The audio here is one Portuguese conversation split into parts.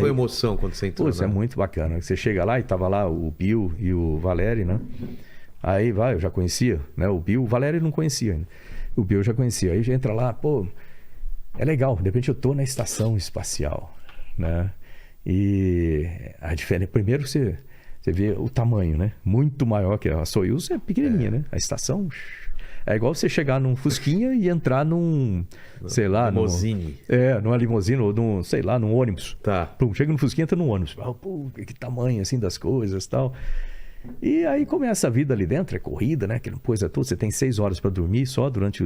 foi a emoção quando você entrou? Putz, é muito bacana. Você chega lá e tava lá o Bill e o Valério, né? Aí eu já conhecia, né? O Bill, o Valério não conhecia ainda. O Bill eu já conhecia. Aí já entra lá, pô, é legal. De repente eu tô na estação espacial, né? E a diferença, primeiro você vê o tamanho, né? Muito maior que a Soyuz, é pequenininha, né? A estação é igual você chegar num Fusquinha e entrar num, sei lá... Limousine. Numa limousine ou num, sei lá, num ônibus. Tá. Pum, chega no Fusquinha, entra num ônibus. Pô, que tamanho assim das coisas e tal. E aí começa a vida ali dentro, é corrida, né? Aquela coisa toda. Você tem 6 horas para dormir só durante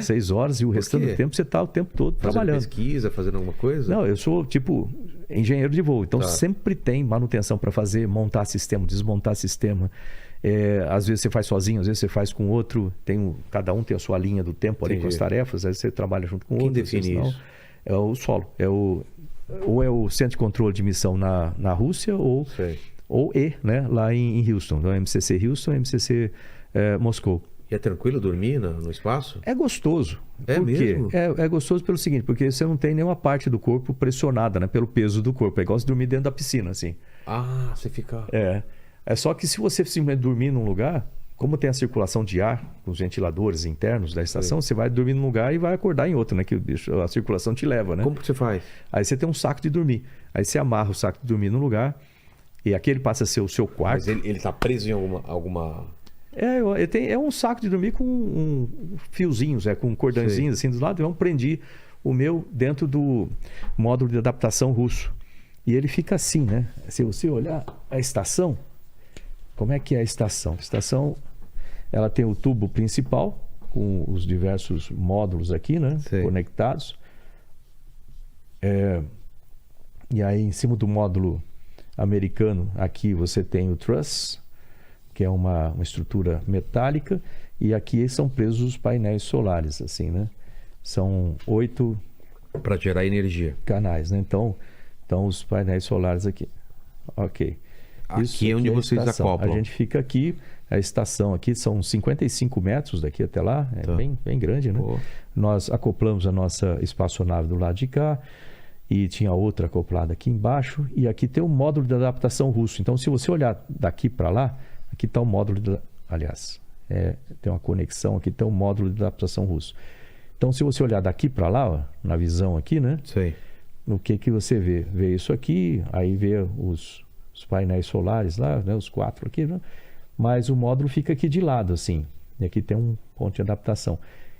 6 horas e o restante do tempo você tá o tempo todo trabalhando. Fazendo pesquisa, fazendo alguma coisa? Não, eu sou tipo engenheiro de voo. Então sempre tem manutenção para fazer, montar sistema, desmontar sistema. Às vezes você faz sozinho, às vezes você faz com outro. Cada um tem a sua linha do tempo ali com as tarefas. Aí você trabalha junto com outro. Quem define isso? É o solo. Ou é o centro de controle de missão na Rússia ou né, lá em Houston. Então, MCC Houston, MCC Moscou. E é tranquilo dormir no espaço? É gostoso. É mesmo? É gostoso pelo seguinte, porque você não tem nenhuma parte do corpo pressionada, né, pelo peso do corpo. É igual você dormir dentro da piscina, assim. Ah, você fica... É só que se você simplesmente dormir num lugar, como tem a circulação de ar, com os ventiladores internos da estação, você vai dormir num lugar e vai acordar em outro, né? Que a circulação te leva, né? Como que você faz? Aí você tem um saco de dormir. Aí você amarra o saco de dormir num lugar e aquele passa a ser o seu quarto. Mas ele tá preso em alguma... É um saco de dormir com fiozinhos, com cordãozinhos assim dos lados. Eu prendi o meu dentro do módulo de adaptação russo. E ele fica assim, né? Se você olhar a estação... Como é que é a estação? A estação, ela tem o tubo principal, com os diversos módulos aqui, né? Conectados. E aí, em cima do módulo americano, aqui você tem o truss, que é uma estrutura metálica, e aqui são presos os painéis solares, assim, né? São 8... Para gerar energia. Canais, né? Então, os painéis solares aqui. Ok. Aqui é onde vocês acoplam. A gente fica aqui, a estação aqui são 55 metros daqui até lá, bem grande, né? Pô. Nós acoplamos a nossa espaçonave do lado de cá e tinha outra acoplada aqui embaixo e aqui tem um módulo de adaptação russo. Então, se você olhar daqui para lá, aqui está o módulo, tem uma conexão, aqui tem um módulo de adaptação russo. Então, se você olhar daqui para lá, ó, na visão aqui, né? Sei. O que você vê? Vê isso aqui, aí vê os painéis solares lá, né, os 4 aqui, né? Mas o módulo fica aqui de lado, assim. E aqui tem um ponto de adaptação.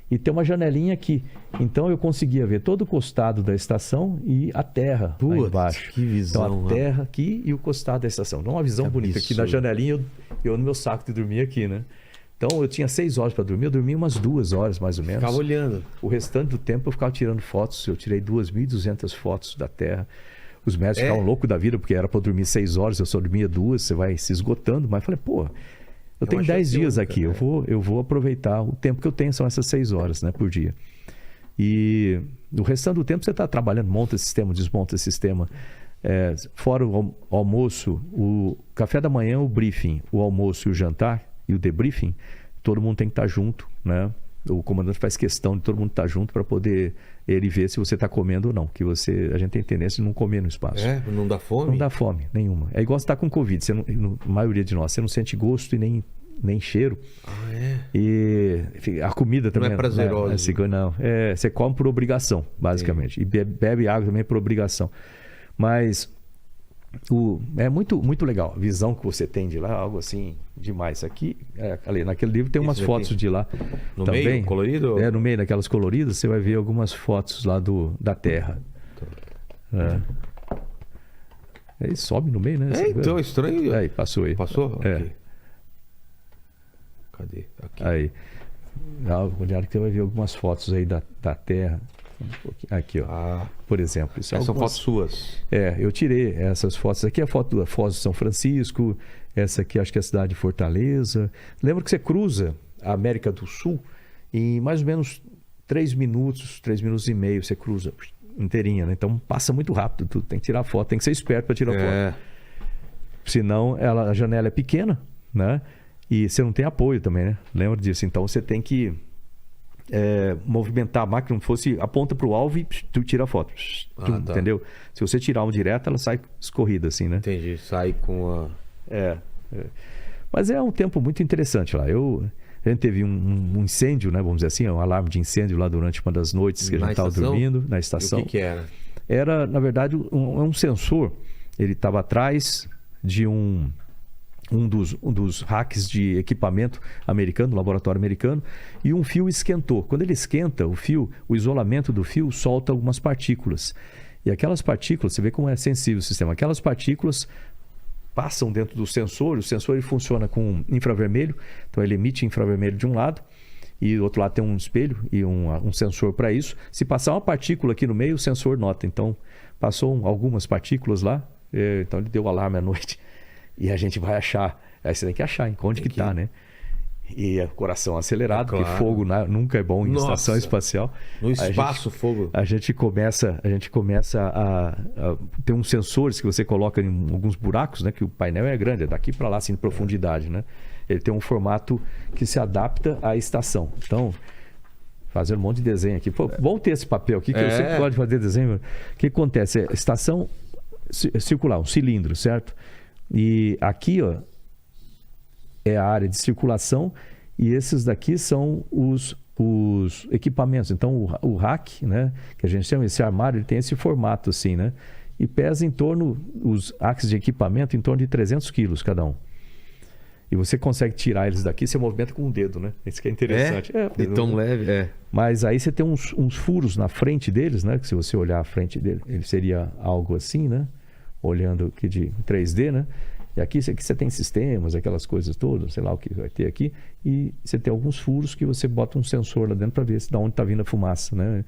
E tem uma janelinha aqui. Então eu conseguia ver todo o costado da estação e a terra lá embaixo. Que visão. Então a terra aqui e o costado da estação. Então uma visão bonita. Aqui na janelinha, eu no meu saco de dormir aqui, né? Então eu tinha 6 horas para dormir, eu dormia umas 2 horas mais ou menos. Ficava olhando. O restante do tempo eu ficava tirando fotos. Eu tirei 2.200 fotos da terra. Os médicos ficavam loucos da vida, porque era para dormir 6 horas, eu só dormia 2, você vai se esgotando. Mas eu falei, pô, eu tenho 10 dias aqui, eu vou aproveitar. O tempo que eu tenho são essas 6 horas, né, por dia. E no restante do tempo você está trabalhando, monta sistema, desmonta sistema. Fora o almoço, o café da manhã, o briefing, o almoço e o jantar e o debriefing, todo mundo tem que estar junto, né? O comandante faz questão de todo mundo estar junto para poder ele ver se você está comendo ou não. Que a gente tem tendência de não comer no espaço. Não dá fome? Não dá fome nenhuma. É igual você estar com Covid. A maioria de nós, você não sente gosto e nem cheiro. E a comida também não é prazerosa. Não. Você come por obrigação, basicamente. E bebe água também por obrigação. Mas é muito, muito legal. A visão que você tem de lá, algo assim demais. Aqui, ali, naquele livro tem umas fotos de lá. No também. Meio, colorido? No meio daquelas coloridas, você vai ver algumas fotos lá da Terra. Aí sobe no meio, né? Então, estranho. Aí, passou aí. Passou? Okay. Cadê? Aqui. Aí. Olhar que você vai ver algumas fotos aí da Terra. Aqui, ó. Por exemplo. Essas são fotos suas? Eu tirei essas fotos. Aqui é a foto da Foz de São Francisco. Essa aqui acho que é a cidade de Fortaleza. Lembra que você cruza a América do Sul em mais ou menos 3 minutos e meio. Você cruza inteirinha, né? Então passa muito rápido. Tu tem que tirar foto. Tem que ser esperto para tirar foto. Senão a janela é pequena, né? E você não tem apoio também, né? Lembra disso? Então você tem que movimentar a máquina, como fosse aponta para o alvo e tu tira a foto. Tá. Entendeu? Se você tirar uma direta, ela sai escorrida assim, né? Entendi, sai com a... Mas é um tempo muito interessante lá. A gente teve um incêndio, né? Vamos dizer assim, um alarme de incêndio lá durante uma das noites que a gente estava dormindo na estação. E o que era? Era, na verdade, um sensor. Ele estava atrás de um dos racks de equipamento americano, laboratório americano, e um fio esquentou. Quando ele esquenta, o isolamento do fio solta algumas partículas. E aquelas partículas, você vê como é sensível o sistema, aquelas partículas passam dentro do sensor, o sensor ele funciona com infravermelho, então ele emite infravermelho de um lado, e do outro lado tem um espelho e um sensor para isso. Se passar uma partícula aqui no meio, o sensor nota. Então, passou algumas partículas lá, então ele deu alarme à noite. E a gente vai achar. Aí você tem que achar onde que está, né? E o coração acelerado, claro. Porque fogo nunca é bom em estação espacial. No espaço, fogo. A gente começa a ter uns sensores que você coloca em alguns buracos, né? Que o painel é grande, é daqui para lá, assim, de profundidade, né? Ele tem um formato que se adapta à estação. Então, fazendo um monte de desenho aqui. Pô, bom ter esse papel aqui, que eu sempre gosto de fazer desenho. O que acontece? É estação circular, um cilindro, certo? E aqui, ó, é a área de circulação e esses daqui são os equipamentos. Então, o rack, né, que a gente chama, esse armário, ele tem esse formato assim, né? E pesa os racks de equipamento, em torno de 300 quilos cada um. E você consegue tirar eles daqui, você movimenta com o dedo, né? Isso que é interessante. De tão leve, Mas aí você tem uns furos na frente deles, né? Que se você olhar a frente dele, ele seria algo assim, né? Olhando aqui de 3D, né? E aqui você tem sistemas, aquelas coisas todas, sei lá o que vai ter aqui. E você tem alguns furos que você bota um sensor lá dentro para ver de onde está vindo a fumaça, né?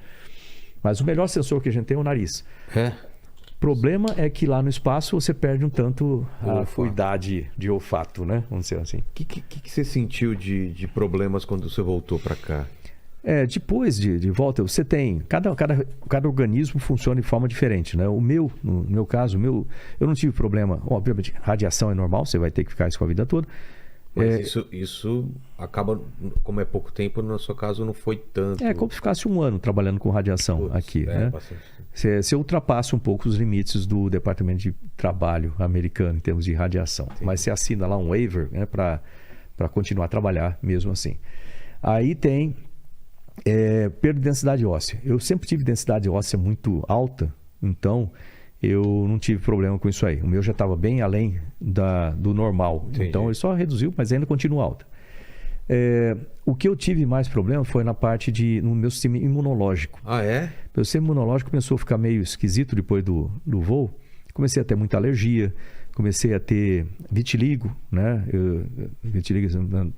Mas o melhor sensor que a gente tem é o nariz. O problema é que lá no espaço você perde um tanto a acuidade de olfato, né? Vamos dizer assim. O que você sentiu de problemas quando você voltou para cá? Depois de volta, você tem... Cada organismo funciona de forma diferente, né? No meu caso, eu não tive problema. Obviamente, radiação é normal, você vai ter que ficar isso com a vida toda. Mas isso acaba, como é pouco tempo, no seu caso não foi tanto. É como se ficasse um ano trabalhando com radiação aqui, né? Você ultrapassa um pouco os limites do Departamento de Trabalho americano em termos de radiação. Entendi. Mas você assina lá um waiver, né, para continuar a trabalhar mesmo assim. Aí tem... perda de densidade óssea. Eu sempre tive densidade óssea muito alta, então eu não tive problema com isso aí. O meu já estava bem além do normal. Entendi. Então ele só reduziu, mas ainda continua alta. O que eu tive mais problema foi no meu sistema imunológico. Meu sistema imunológico começou a ficar meio esquisito depois do voo. Comecei a ter muita alergia, comecei a ter vitiligo, né? Vitiligo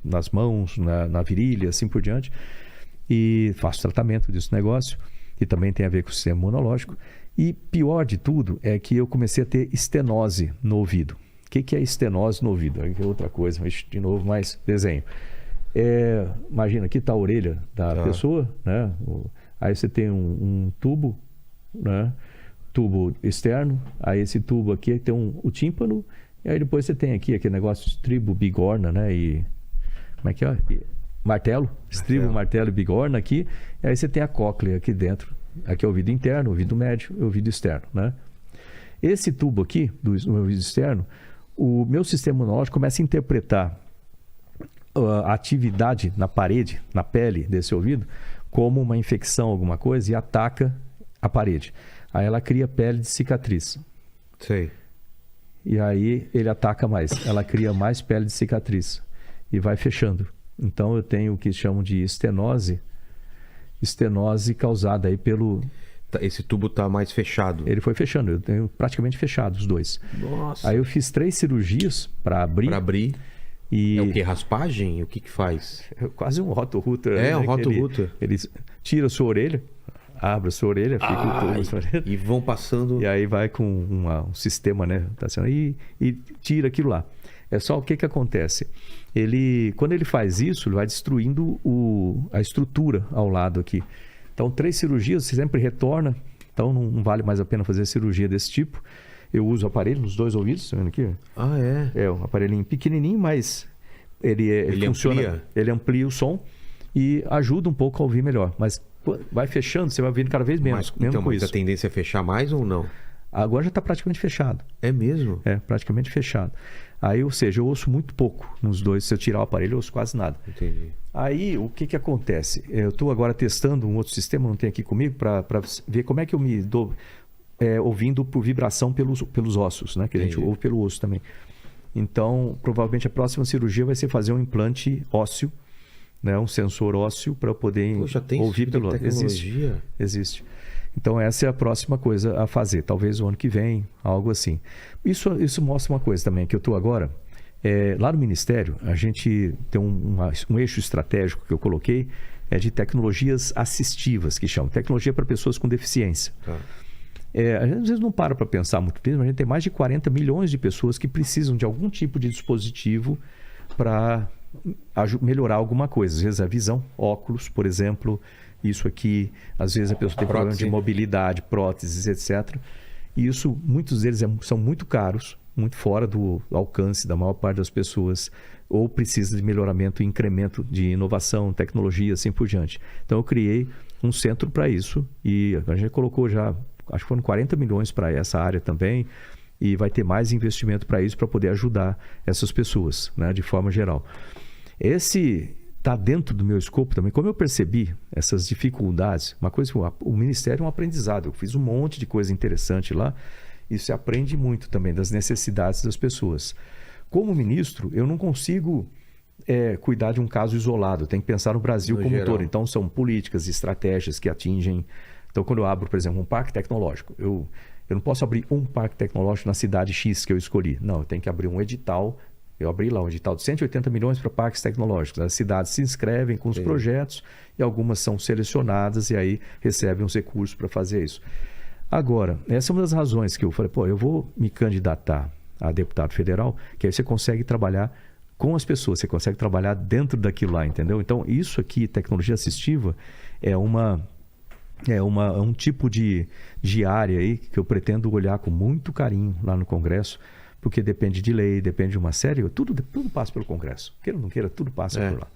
nas mãos, na virilha, assim por diante. E faço tratamento desse negócio, que também tem a ver com o sistema imunológico. E pior de tudo é que eu comecei a ter estenose no ouvido. O que é estenose no ouvido? É outra coisa, mas de novo, mais desenho. Imagina, aqui está a orelha da pessoa, né? Aí você tem um tubo, né? Tubo externo, aí esse tubo aqui tem o tímpano, e aí depois você tem aqui aquele negócio de estribo, bigorna, né? E como é que é? Martelo, estribo, martelo e bigorna aqui, e aí você tem a cóclea aqui dentro. Aqui é o ouvido interno, o ouvido médio e o ouvido externo, né? Esse tubo aqui, do ouvido externo, o meu sistema imunológico começa a interpretar a atividade na parede, na pele desse ouvido, como uma infecção, alguma coisa, e ataca a parede. Aí ela cria pele de cicatriz. Sei. E aí ele ataca mais, ela cria mais pele de cicatriz e vai fechando. Então eu tenho o que chamam de estenose causada aí pelo... Esse tubo está mais fechado. Ele foi fechando, eu tenho praticamente fechado os dois. Nossa. Aí eu fiz 3 cirurgias para abrir. Para abrir. E... É o que? Raspagem? O que faz? É quase um roto-rooter. Um roto-rooter. Ele tira a sua orelha, abre a sua orelha, fica o tubo na sua orelha. E vão passando... E aí vai com um sistema, né? Tá sendo, e tira aquilo lá. É só o que acontece. Quando ele faz isso, ele vai destruindo a estrutura ao lado aqui. Então, 3 cirurgias, você sempre retorna. Então, não vale mais a pena fazer cirurgia desse tipo. Eu uso o aparelho nos 2 ouvidos, tá vendo aqui? É? É um aparelhinho pequenininho, mas ele funciona. Amplia? Ele amplia o som e ajuda um pouco a ouvir melhor. Mas vai fechando, você vai ouvindo cada vez menos. Então, mas a tendência é fechar mais ou não? Agora já está praticamente fechado. É mesmo? É, praticamente fechado. Aí, ou seja, eu ouço muito pouco nos dois. Se eu tirar o aparelho, eu ouço quase nada. Entendi. Aí, o que acontece? Eu estou agora testando um outro sistema, não tem aqui comigo, para ver como é que eu me dou ouvindo por vibração pelos ossos, né? Que a gente ouve pelo osso também. Então, provavelmente a próxima cirurgia vai ser fazer um implante ósseo, né? Um sensor ósseo para eu poder ouvir pelo osso. Existe. Então, essa é a próxima coisa a fazer. Talvez o ano que vem, algo assim. Isso mostra uma coisa também, que eu estou agora... lá no Ministério, a gente tem um eixo estratégico que eu coloquei, de tecnologias assistivas, que chamam. Tecnologia para pessoas com deficiência. Às vezes não para pensar muito nisso, mas a gente tem mais de 40 milhões de pessoas que precisam de algum tipo de dispositivo para melhorar alguma coisa. Às vezes a visão, óculos, por exemplo, isso aqui. Às vezes a pessoa tem problema de mobilidade, próteses, etc. E isso, muitos deles são muito caros, muito fora do alcance da maior parte das pessoas, ou precisa de melhoramento, incremento de inovação, tecnologia, assim por diante. Então eu criei um centro para isso e a gente colocou já, acho que foram 40 milhões para essa área também, e vai ter mais investimento para isso, para poder ajudar essas pessoas, né, de forma geral. Esse está dentro do meu escopo também. Como eu percebi essas dificuldades, uma coisa, o Ministério é um aprendizado, eu fiz um monte de coisa interessante lá, e se aprende muito também das necessidades das pessoas. Como ministro, eu não consigo cuidar de um caso isolado, eu tenho que pensar no Brasil como um todo. Então, são políticas e estratégias que atingem... Então, quando eu abro, por exemplo, um parque tecnológico, eu não posso abrir um parque tecnológico na cidade X que eu escolhi. Não, eu tenho que abrir um edital. Eu abri lá um edital de 180 milhões para parques tecnológicos. As cidades se inscrevem com os projetos e algumas são selecionadas e aí recebem os recursos para fazer isso. Agora, essa é uma das razões que eu falei, eu vou me candidatar a deputado federal, que aí você consegue trabalhar com as pessoas, você consegue trabalhar dentro daquilo lá, entendeu? Então, isso aqui, tecnologia assistiva, é um tipo de área aí que eu pretendo olhar com muito carinho lá no Congresso, porque depende de lei, depende de uma série, tudo passa pelo Congresso. Queira ou não queira, tudo passa por lá.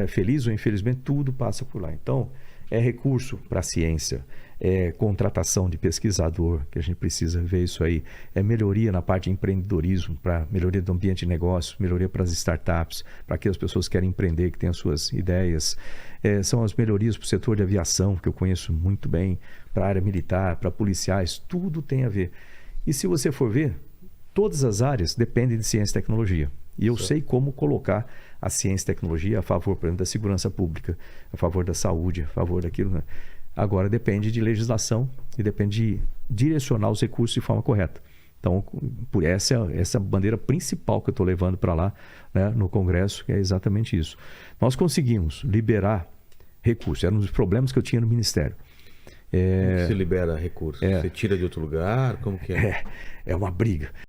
Feliz ou infelizmente, tudo passa por lá. Então, é recurso para a ciência, é contratação de pesquisador, que a gente precisa ver isso aí, é melhoria na parte de empreendedorismo, para melhoria do ambiente de negócio, melhoria para as startups, para aquelas pessoas que querem empreender, que têm as suas ideias. São as melhorias para o setor de aviação, que eu conheço muito bem, para a área militar, para policiais, tudo tem a ver. E se você for ver, todas as áreas dependem de ciência e tecnologia. E eu sei como colocar a ciência e tecnologia a favor, por exemplo, da segurança pública, a favor da saúde, a favor daquilo, né? Agora depende de legislação e depende de direcionar os recursos de forma correta. Então, por essa bandeira principal que eu estou levando para lá, né, no Congresso, que é exatamente isso. Nós conseguimos liberar recursos, era um dos problemas que eu tinha no Ministério. Como você libera recursos? Você tira de outro lugar? Como que é? É uma briga.